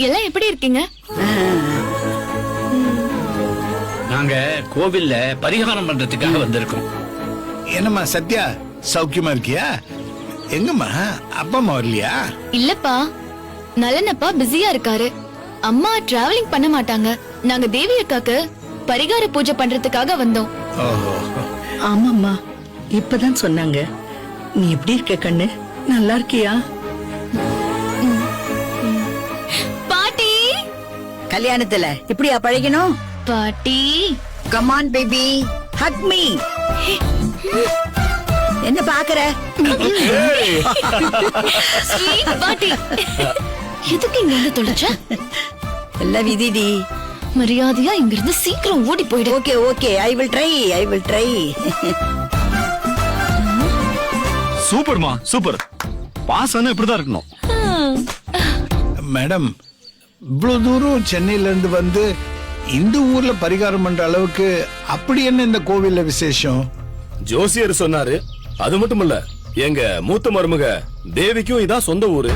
எல்லாம் எப்படி இருக்கீங்க? நாங்க கோவில்ல பரிகாரம் பண்றதுக்காக வந்திருக்கோம். என்னம்மா சத்யா, சௌக்கியமா இருக்கியா? எங்கம்மா அப்பா அம்மா வரலையா? இல்லப்பா, நலனப்பா பிஸியா இருக்காரு. அம்மா டிராவலிங் பண்ண மாட்டாங்க. நாங்க தேவி அக்காக்கு பரிகார பூஜை பண்றதுக்காக வந்தோம். ஓஹோ. ஆமாம்மா, இப்பதான் சொன்னாங்க. நீ எப்படி இருக்க கண்ணு? நல்லா இருக்கியா? பாட்டி, கல்யாணத்துல இப்படியா பழகணும்? பாட்டி, come on baby, Haq me. என்ன பாக்குற? sweet பாட்டி. எதுக்கு இங்க வந்து தொலைச்ச? எல்லாம் விதிடி. மரியாதையா இங்க இருந்து சீக்கிரம் ஓடி போயிடு. Okay okay, I will try. சூப்பர்மா, சூப்பர். பாசம் இப்படிதான் இருக்கணும். மேடம், இவ்வளவு தூரம் சென்னையில இருந்து வந்து இந்த ஊர்ல பரிகாரம் பண்ற அளவுக்கு அப்படி என்ன இந்த கோவில்ல விசேஷம்? ஜோசியர் சொன்னாரு. அது மட்டும் இல்ல, எங்க மூத்த மருமக தேவிக்கும் இதான் சொந்த ஊரு.